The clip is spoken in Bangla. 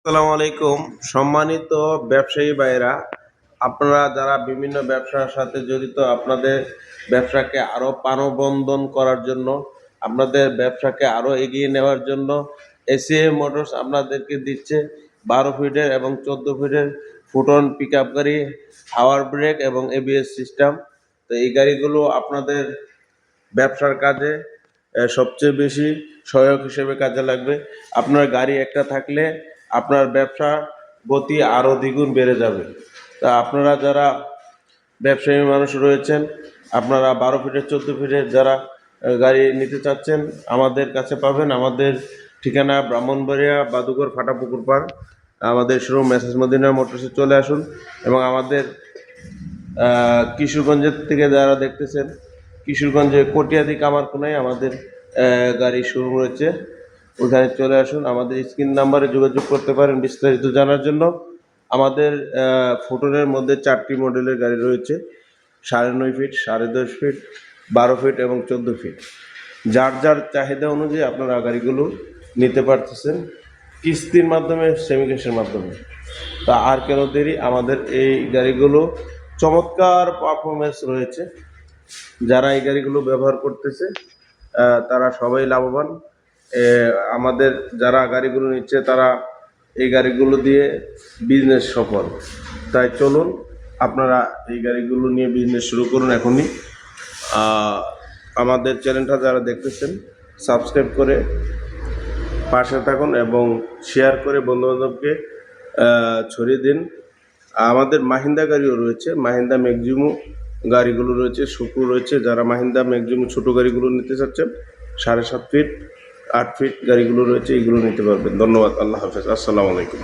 আসসালামু আলাইকুম। সম্মানিত ব্যবসায়ী ভাইয়েরা, আপনারা যারা বিভিন্ন ব্যবসার সাথে জড়িত, আপনাদের ব্যবসাকে আরো প্রাণবন্তন করার জন্য, আপনাদের ব্যবসাকে আরো এগিয়ে নেওয়ার জন্য এসিএ মোটরস আপনাদেরকে দিচ্ছে 12 ফিটের এবং 14 ফিটের ফুটন পিক আপ গাড়ি, হাওয়ার ব্রেক এবং এবিএস সিস্টেম। তো এই গাড়িগুলো আপনাদের ব্যবসার কাজে সবচেয়ে বেশি সহায়ক হিসেবে কাজে লাগবে। আপনার গাড়ি একটা থাকলে আপনার ব্যবসা গতি আরও দ্বিগুণ বেড়ে যাবে। তা আপনারা যারা ব্যবসায়ী মানুষ রয়েছেন, আপনারা 12 ফিটের 14 ফিটের যারা গাড়ি নিতে চাচ্ছেন, আমাদের কাছে পাবেন। আমাদের ঠিকানা ব্রাহ্মণবাড়িয়া বাদুগর ফাটাপুকুর পাড়। আমাদের শোরুম মেসার্স মদিনা মোটরসে চলে আসুন এবং আমাদের কিশোরগঞ্জের থেকে যারা দেখতেছেন, কিশোরগঞ্জে কটিয়াদি কামারকোনায় আমাদের গাড়ি শোরুম রয়েছে, ওখানে চলে আসুন। আমাদের স্ক্রিন নাম্বারে যোগাযোগ করতে পারেন বিস্তারিত জানার জন্য। আমাদের ফুটনের মধ্যে 4টি মডেলের গাড়ি রয়েছে: 9.5 ফিট, 10.5 ফিট, 12 ফিট এবং 14 ফিট। যার যার চাহিদা অনুযায়ী আপনারা গাড়িগুলো নিতে পারতেছেন, কিস্তির মাধ্যমে, সেমি ক্যাশের মাধ্যমে। তা আর কেন দেরি, আমাদের এই গাড়িগুলো চমৎকার পারফরমেন্স রয়েছে। যারা এই গাড়িগুলো ব্যবহার করতেছে তারা সবাই লাভবান। আমাদের যারা গাড়িগুলো নিচ্ছে তারা এই গাড়িগুলো দিয়ে বিজনেস সফল। তাই চলুন, আপনারা এই গাড়িগুলো নিয়ে বিজনেস শুরু করুন এখনই। আমাদের চ্যানেলটা যারা দেখতেছেন, সাবস্ক্রাইব করে পাশে থাকুন এবং শেয়ার করে বন্ধুবান্ধবকে ছড়িয়ে দিন। আমাদের মাহিন্দা গাড়িও রয়েছে, মাহিন্দা ম্যাক্সিমো গাড়িগুলো রয়েছে, সুপ্রো রয়েছে। যারা মাহিন্দা ম্যাক্সিমো ছোটো গাড়িগুলো নিতে চাচ্ছেন, 7.5 ফিট, 8 ফিট গাড়িগুলো রয়েছে, এগুলো নিতে পারবেন। ধন্যবাদ। আল্লাহ হাফেজ। আসসালামু আলাইকুম।